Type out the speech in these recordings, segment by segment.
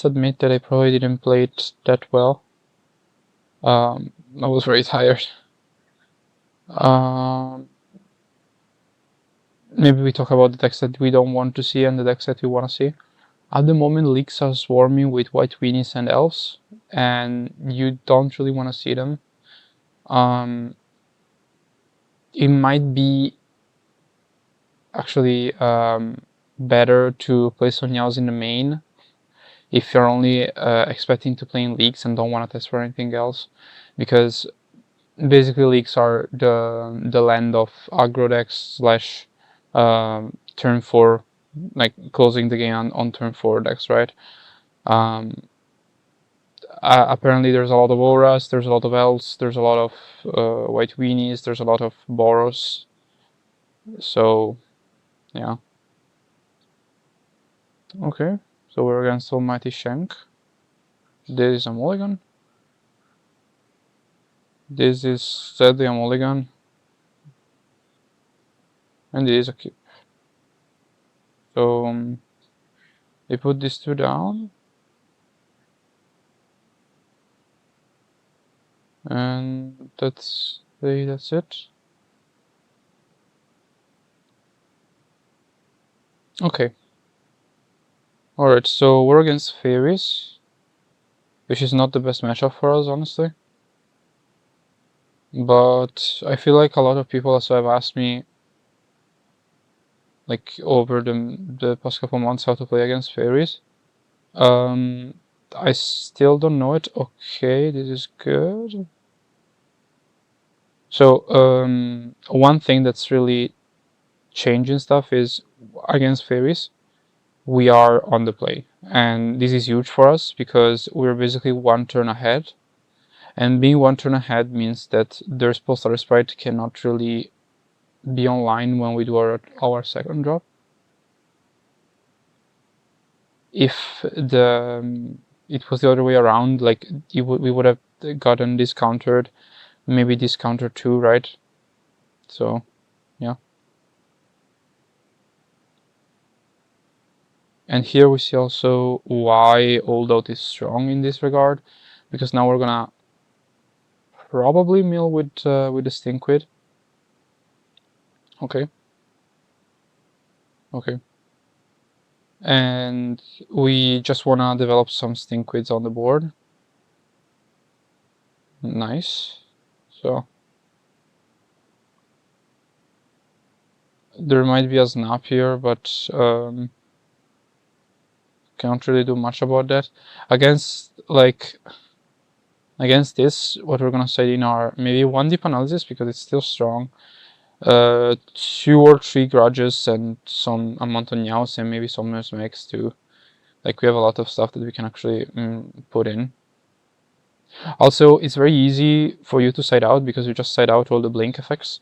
admit that I probably didn't play it that well. I was very tired. Maybe we talk about the decks that we don't want to see and the decks that we want to see. At the moment, leagues are swarming with white weenies and elves, and you don't really want to see them. It might be actually better to play Sonyaos in the main if you're only expecting to play in leagues and don't want to test for anything else, because basically leagues are the land of aggro decks slash turn 4, like closing the game on turn 4 decks, right? Apparently there's a lot of auras, there's a lot of elves, there's a lot of white weenies, there's a lot of boros. So yeah. Okay, so we're against Almighty Shank. This is a mulligan. This is sadly a mulligan. And this is a keep. So we put these two down. And that's it. Okay. Alright, so we're against Fairies, which is not the best matchup for us, honestly. But I feel like a lot of people also have asked me, like, over the past couple months how to play against Fairies. I still don't know it. Okay, this is good. So, one thing that's really changing stuff is against Fairies, we are on the play. And this is huge for us because we're basically one turn ahead. And being one turn ahead means that their spell starter sprite cannot really be online when we do our second drop. If it was the other way around, like we would have gotten discountered, maybe discounter 2, right? So yeah. And here we see also why Old Out is strong in this regard, because now we're gonna probably mill with the Stinkweed. Okay. Okay. And we just wanna develop some Stinkweeds on the board. Nice. So there might be a snap here, but can't really do much about that. Against this, what we're gonna say in our maybe 1 deep analysis, because it's still strong, 2 or 3 grudges and some amount of Nyaos and maybe some Mix too. Like, we have a lot of stuff that we can actually put in. Also, it's very easy for you to side out because you just side out all the blink effects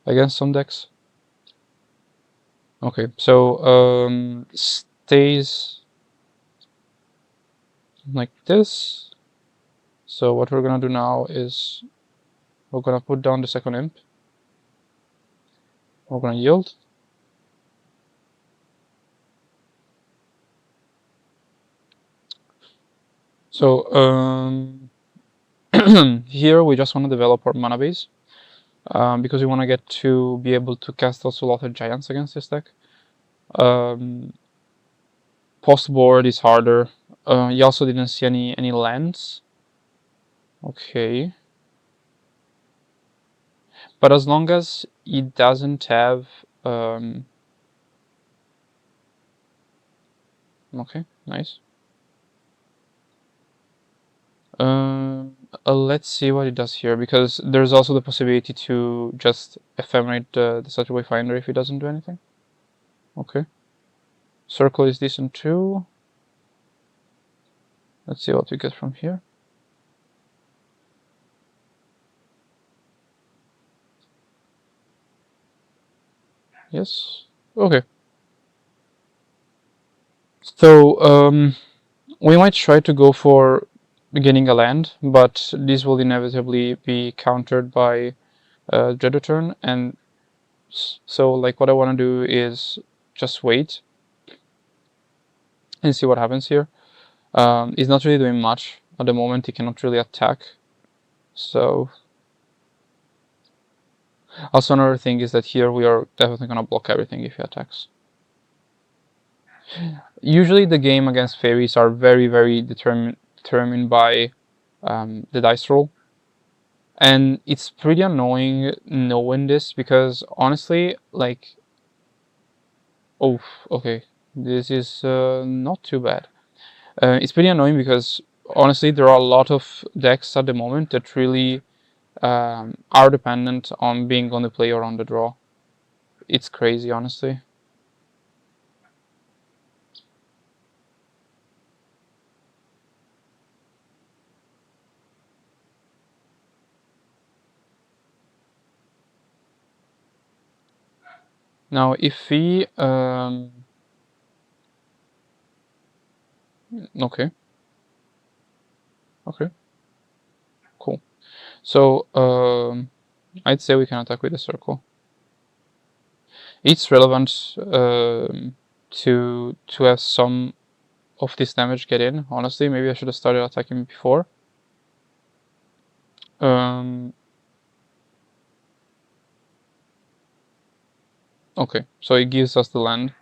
against some decks. Okay, so stays like this. So what we're gonna do now is we're gonna put down the second imp. We're gonna yield. So here we just want to develop our mana base because we want to get to be able to cast also a lot of giants against this deck. Post board is harder. You also didn't see any lands. Okay. But as long as it doesn't have okay, nice. Let's see what it does here, because there's also the possibility to just ephemerate the Such Wayfinder if it doesn't do anything. Okay. Circle is decent too. Let's see what we get from here. Yes. Okay. So we might try to go for getting a land, but this will inevitably be countered by Dread Return, and so like what I want to do is just wait and see what happens here. He's not really doing much at the moment. He cannot really attack. So also another thing is that here we are definitely gonna block everything if he attacks. Usually the game against fairies are very determined by the dice roll. And it's pretty annoying knowing this because honestly, like, oh, okay, this is not too bad. It's pretty annoying because honestly, there are a lot of decks at the moment that really are dependent on being on the play or on the draw. It's crazy, honestly. Now, if we okay, okay, cool. So I'd say we can attack with a circle. It's relevant to have some of this damage get in. Honestly, maybe I should have started attacking before. Okay, so it gives us the land.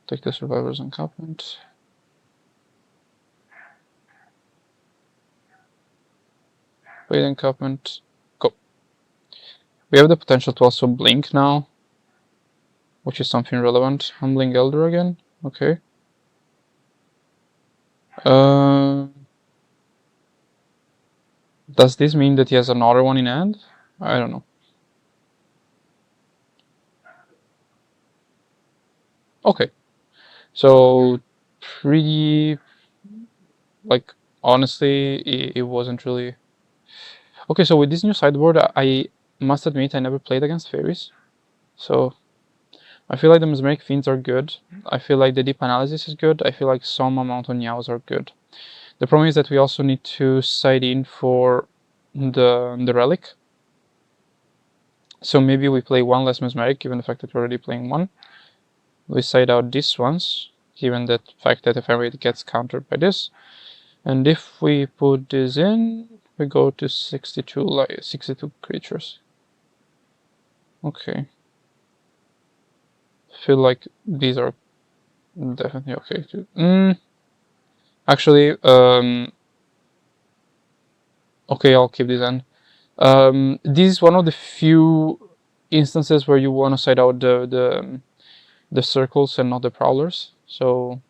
Take the survivor's encampment. Wait, encampment. Go. We have the potential to also blink now, which is something relevant. Humbling Elder again. Okay. Does this mean that he has another one in hand? I don't know. Okay. So pretty, like, honestly, it wasn't really. Okay, so with this new sideboard, I must admit I never played against fairies. So I feel like the Mesmeric Fiends are good. I feel like the Deep Analysis is good. I feel like some amount of Niaos are good. The problem is that we also need to side in for the relic. So maybe we play one less Mesmeric, given the fact that we're already playing one. We side out these ones, given the fact that if every gets countered by this. And if we put this in, we go to 62 creatures. Okay. Feel like these are definitely okay too. Actually, okay, I'll keep this in. This is one of the few instances where you want to side out the circles and not the prowlers. So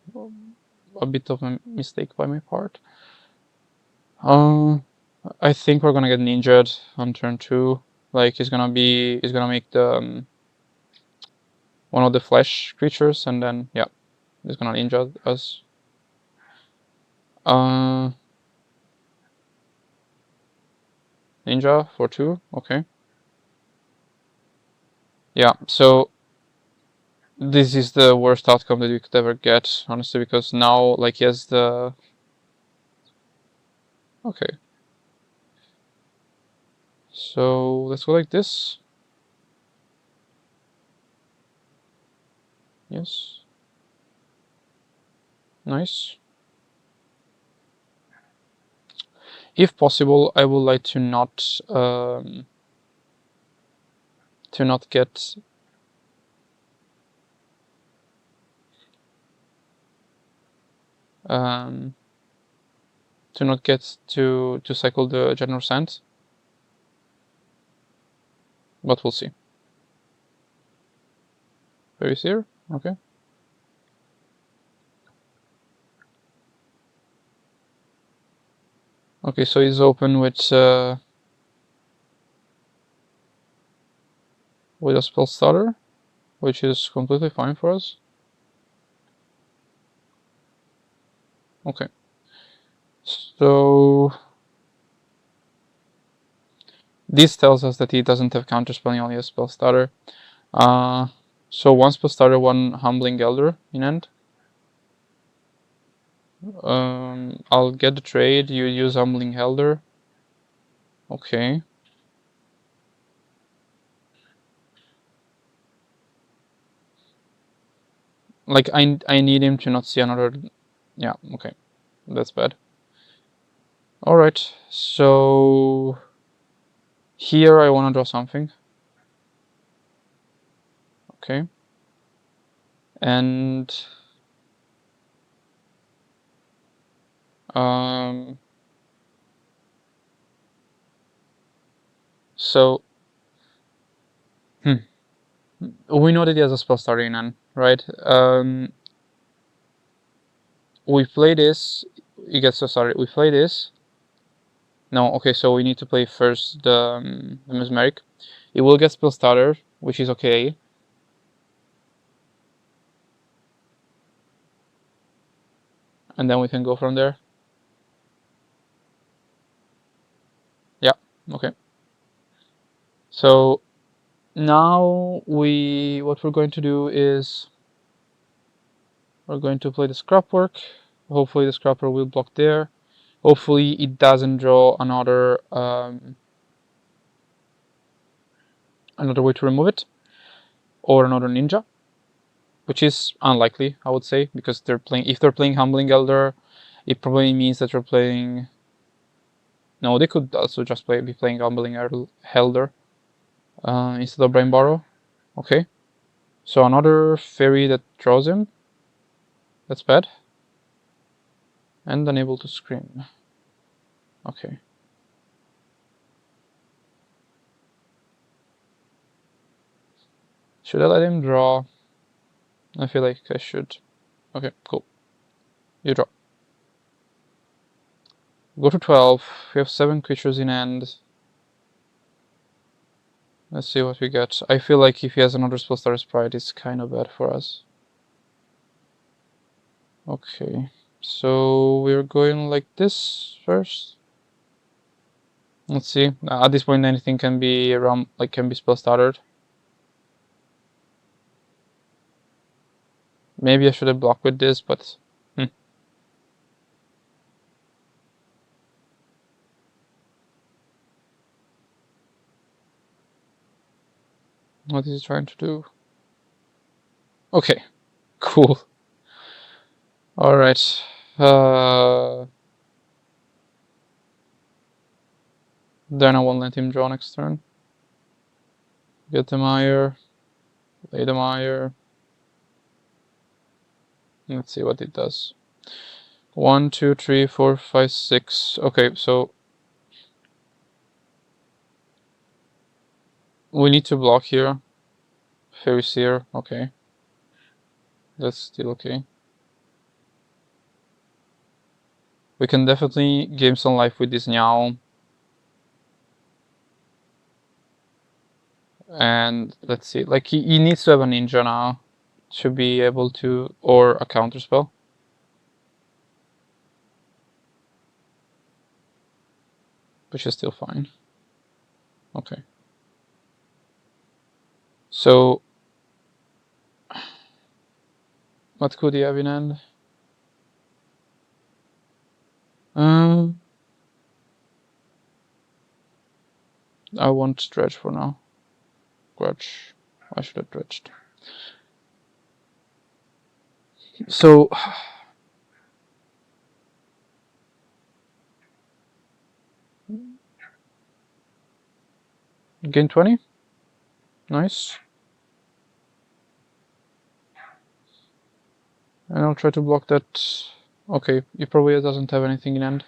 a bit of a mistake by my part. I think we're gonna get ninja'd on turn 2. Like he's gonna make the one of the flesh creatures, and then yeah, he's gonna ninja us. Ninja for 2. Okay. Yeah. So this is the worst outcome that we could ever get, honestly, because now like he has the. Okay. So let's go like this. Yes. Nice. If possible, I would like to not get to cycle the general scent, but we'll see. Fairies here. Okay. Okay, so he's open with a spell starter, which is completely fine for us. Okay. So this tells us that he doesn't have counterspell, he only has spell starter. So one spell starter, one humbling elder in end. I'll get the trade. You use humbling elder. Okay. Like, I need him to not see another... Yeah, okay. That's bad. Alright, so... Here I want to draw something. Okay. And... So... We know that he has a spell starter in hand, right? We play this, he gets so started. We play this. No, okay, so we need to play first the Mesmeric. It will get spell starter, which is okay. And then we can go from there. Yeah, okay. So now what we're going to do is we're going to play the Scrapwork. Hopefully the Scrapper will block there. Hopefully it doesn't draw another way to remove it, or another ninja, which is unlikely, I would say, because if they're playing Humbling Elder, it probably means that they're playing... No, they could also just be playing Humbling Elder instead of Brain Borrow. Okay, so another fairy that draws him. That's bad. And unable to scream. Okay. Should I let him draw? I feel like I should. Okay, cool. You draw. Go to 12. We have 7 creatures in hand. Let's see what we get. I feel like if he has another Spellstar Sprite, it's kind of bad for us. Okay, so we're going like this first. Let's see. At this point, anything can be around, like, can be spell started. Maybe I should have blocked with this, but what is he trying to do? Okay, cool. All right. Then I won't let him draw next turn. Get the Mire. Lay the Mire. Let's see what it does. 1, 2, 3, 4, 5, 6. Okay, so we need to block here. Fairies here. Okay. That's still okay. We can definitely gain some life with this Niao. And let's see, like, he needs to have a ninja now to be able to, or a counter spell. Which is still fine. Okay. So, what could he have in hand? I won't dredge for now. Grudge. I should have dredged. So, gain 20. Nice. And I'll try to block that. Okay, he probably doesn't have anything in hand.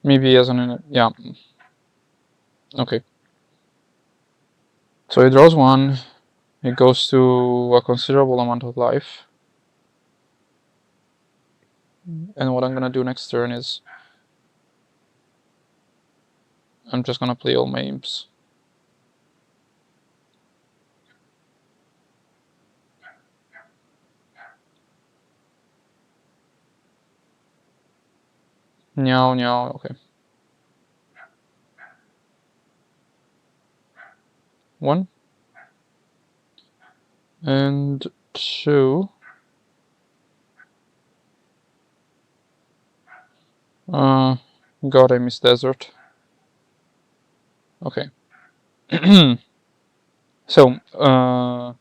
Maybe he has an... Yeah. Okay. So he draws 1. It goes to a considerable amount of life. And what I'm gonna do next turn is I'm just gonna play all my imps. Meow, meow, okay. 1. And 2. God, I miss desert. Okay. So, I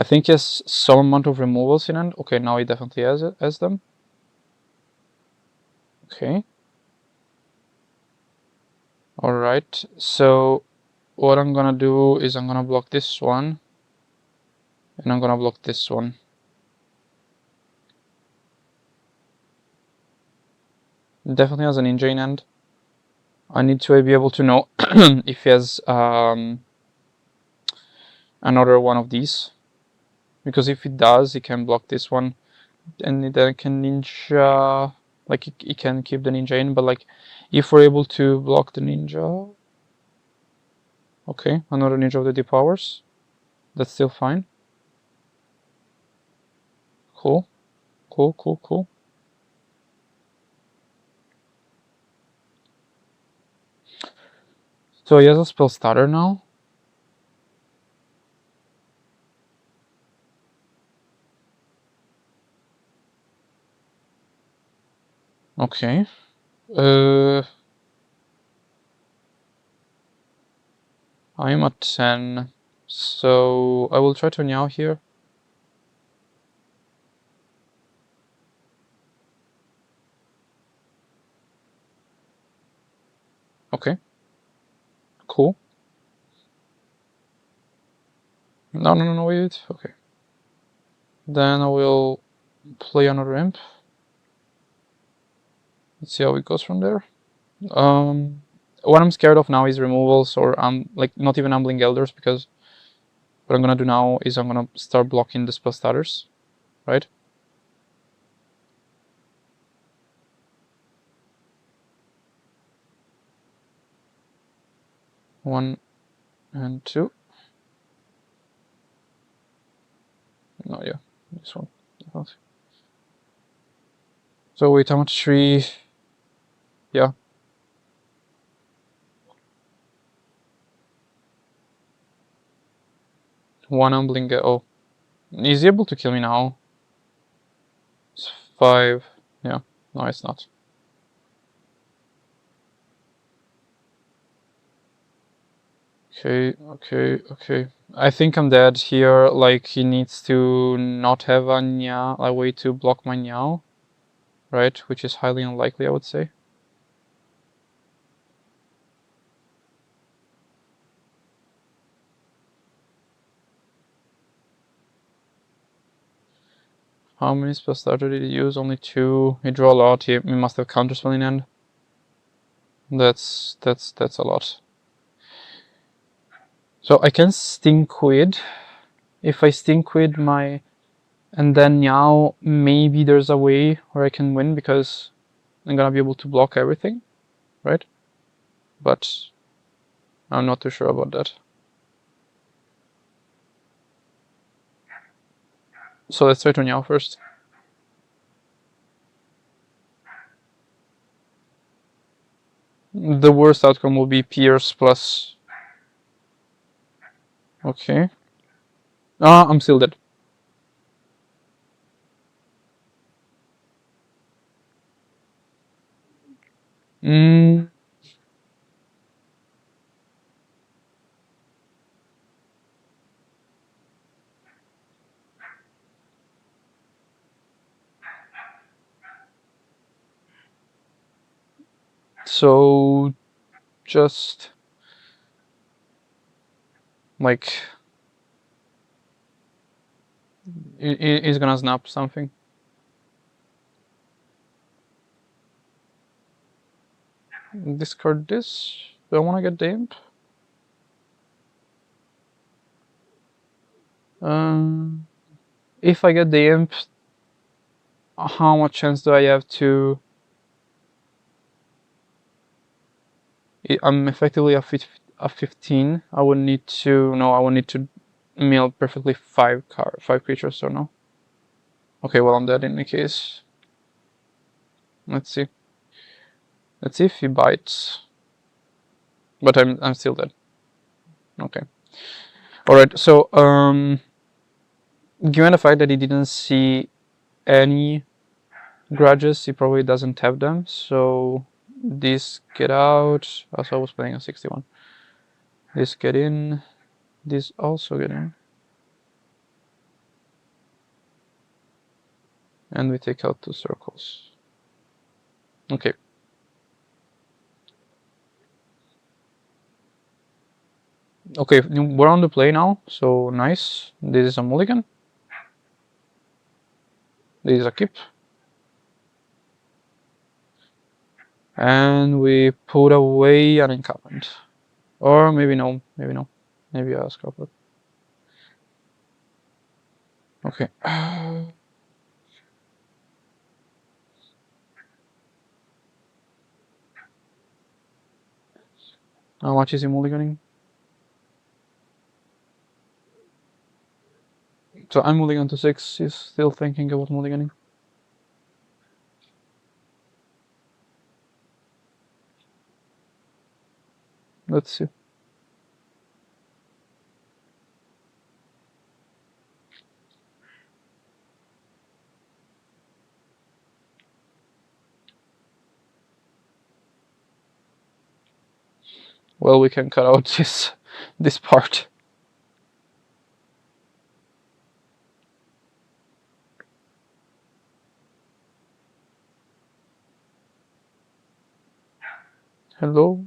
think he has some amount of removals in hand. Okay, now he definitely has them. Okay. Alright, so what I'm gonna do is I'm gonna block this one. And I'm gonna block this one. Definitely has a ninja in hand. I need to be able to know if he has another one of these. Because if he does, he can block this one. And then can ninja, like he can keep the ninja in, but like if we're able to block the ninja, okay, another ninja of the deep powers, that's still fine. Cool, cool, cool, cool. So he has a spell starter now. Okay. I'm at 10, so I will try to Niao here. Okay. Cool. No, wait. Okay. Then I will play another imp. Let's see how it goes from there. What I'm scared of now is removals or like not even humbling elders, because what I'm gonna do now is I'm gonna start blocking the spell starters, right? One and two. No, yeah, this one. So wait, how much? 3? Yeah. One humbling. Oh, is he able to kill me now? It's 5. Yeah. No, it's not. Okay. I think I'm dead here. Like, he needs to not have a way to block my Niao, right? Which is highly unlikely, I would say. How many spell starter did he use? Only 2. He drew a lot. He must have counterspell in end. That's a lot. So I can Stinkweed. If I Stinkweed my... And then Niao, maybe there's a way where I can win because I'm gonna be able to block everything, right? But I'm not too sure about that. So let's try to Niao first. The worst outcome will be Pierce plus... Okay. Ah, I'm still dead. So just like he's gonna snap something. Discard this. Do I want to get the imp? If I get the imp, how much chance do I have to... I'm effectively a 15. I would need to... No, I would need to mill perfectly 5 creatures, or no? Okay, well, I'm dead in any case. Let's see. Let's see if he bites. But I'm still dead. Okay. Alright, so given the fact that he didn't see any grudges, he probably doesn't have them, so This get out. Also, I was playing a 61. This get in. This also get in. And we take out 2 circles. Okay. Okay, we're on the play now, so nice. This is a mulligan. This is a keep. And we put away an encampment. Or maybe no, maybe no. Maybe a scalper. Okay. How much is he mulliganing? So I'm mulligan to 6. He's still thinking about mulliganing. Let's see. Well, we can cut out this part. Hello?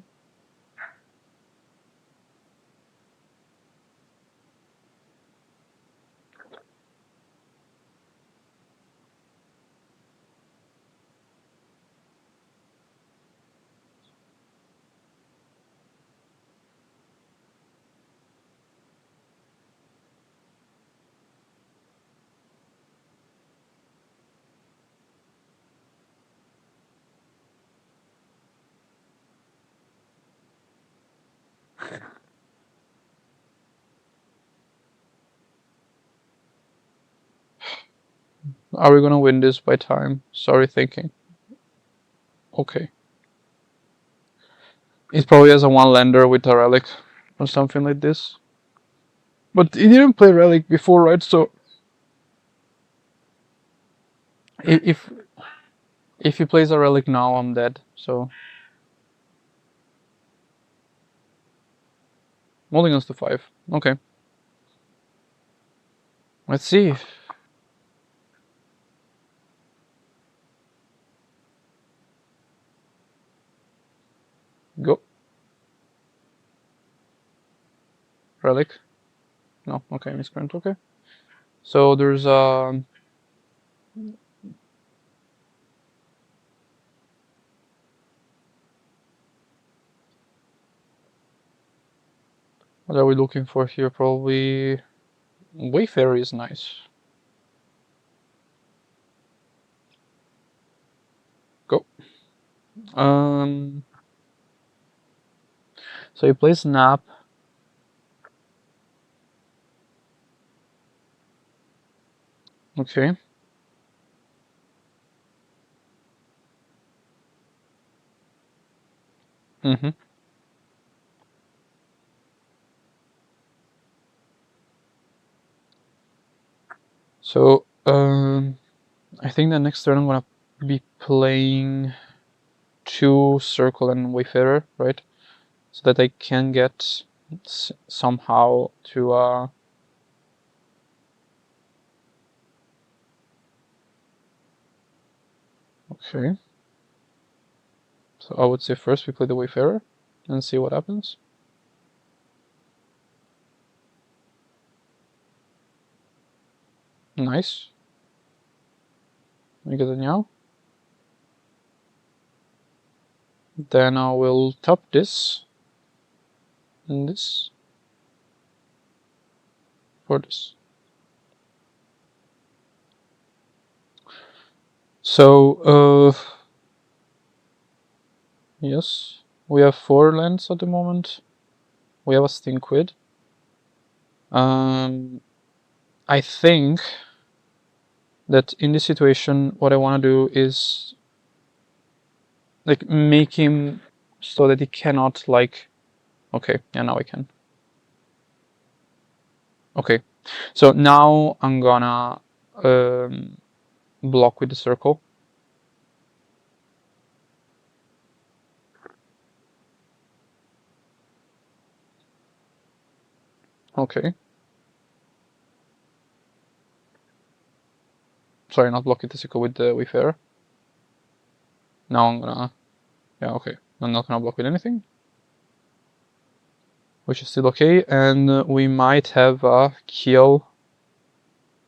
Are we gonna win this by time? Sorry thinking. Okay. It probably has a 1-lander with a relic or something like this. But he didn't play relic before, right? So if he plays a relic now, I'm dead. So mulligans to 5. Okay. Let's see. Go. Relic. No. Okay. Misprint. Okay. So there's what are we looking for here? Probably Wayfarer is nice. Go. So he plays Snap. Okay. Mm-hmm. So I think the next turn I'm gonna be playing 2 Circle and Wayfarer, right? So that I can get somehow to okay. So I would say first we play the Wayfarer and see what happens. Nice. We get it now. Then I will top this and this for this. So yes, we have 4 lands at the moment. We have a Stinkweed. I think that in this situation, what I want to do is like make him so that he cannot like. Okay, yeah, now I can. Okay, so now I'm gonna block with the circle. Okay. Sorry, not block it Tessico with the Wayfarer. Now I'm gonna... Yeah, okay. I'm not gonna block with anything. Which is still okay, and we might have a kill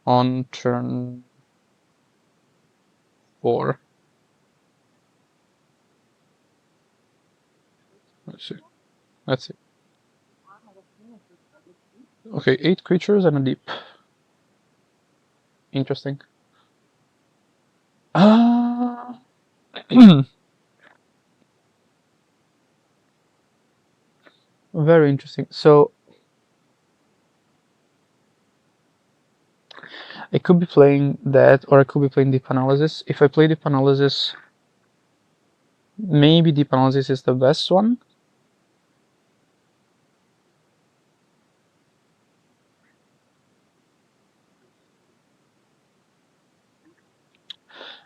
on turn 4. Let's see. Let's see. Okay, 8 creatures and a deep. Interesting. Very interesting. So I could be playing that, or I could be playing Deep Analysis. If I play Deep Analysis, maybe Deep Analysis is the best one.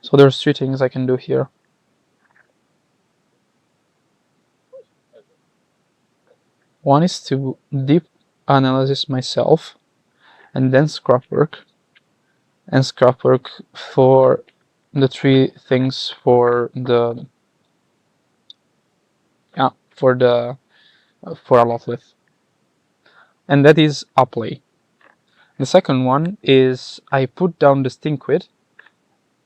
So there's 3 things I can do here. One is to Deep Analysis myself, and then scrap work. And scrap work for the 3 things for the... Yeah, for a Lotlith. And that is a play. The second one is I put down the Stinkquid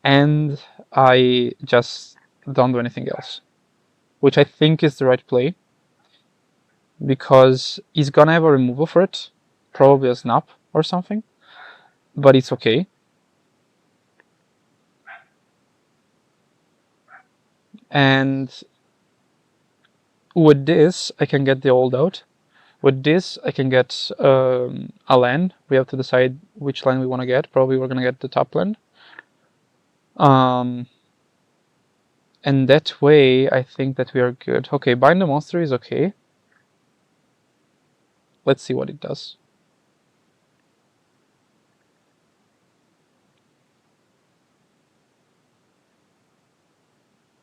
and I just don't do anything else, which I think is the right play, because he's gonna have a removal for it, probably a snap or something, but it's okay. And with this I can get the old out. With this I can get a land. We have to decide which land we want to get. Probably we're gonna get the top land. And that way I think that we are good. Okay, bind the monster is okay. Let's see what it does.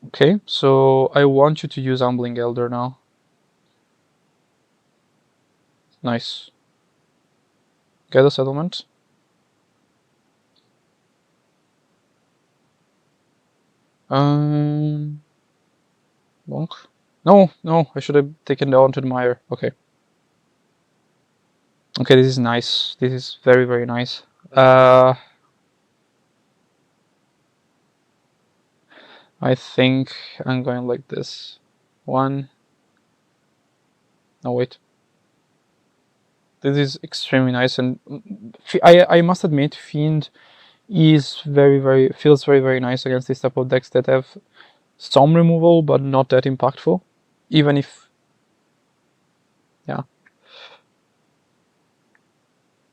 Okay, so I want you to use Humbling Elder now. Nice. Get a settlement. Bonk. No, I should have taken the Haunted Mire. Okay. Okay, this is nice. This is very, very nice. I think I'm going like this. 1. No, wait. This is extremely nice, and I must admit, Fiend is feels very, very nice against this type of decks that have some removal but not that impactful, even if... Yeah.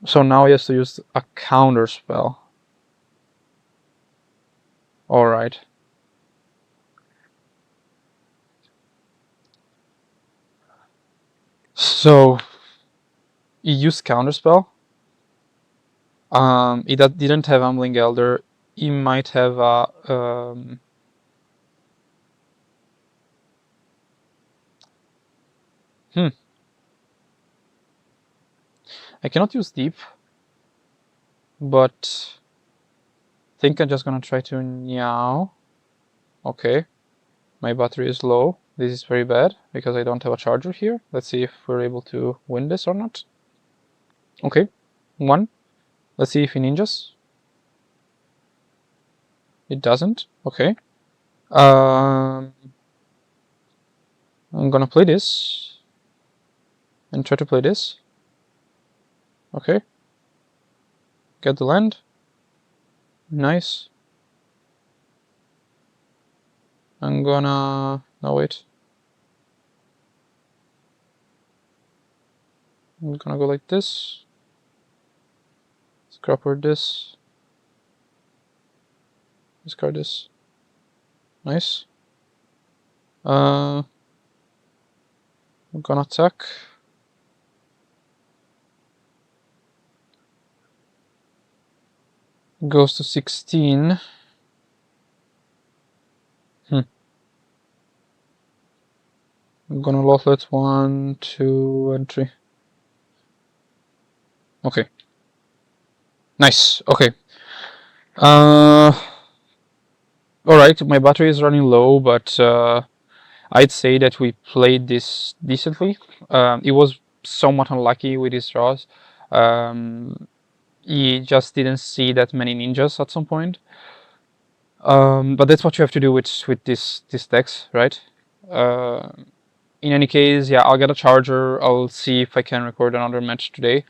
So now he has to use a counter spell. Alright. So he used counterspell. He didn't have Humbling Elder. He might have a I cannot use Deep, but I think I'm just gonna try to Meow. Okay, my battery is low. This is very bad because I don't have a charger here. Let's see if we're able to win this or not. Okay, 1. Let's see if he ninjas. It doesn't. Okay. I'm gonna play this and try to play this. Okay. Get the land. Nice. I'm gonna... No, wait. I'm gonna go like this. Scrapper this. Discard this. Nice. I'm gonna attack. Goes to 16. I'm gonna Lothlet 1, 2, and 3. Okay. Nice. Okay. Uh, all right. My battery is running low, but I'd say that we played this decently. It was somewhat unlucky with his draws. He just didn't see that many ninjas at some point. But that's what you have to do with this decks, right? In any case, yeah, I'll get a charger. I'll see if I can record another match today.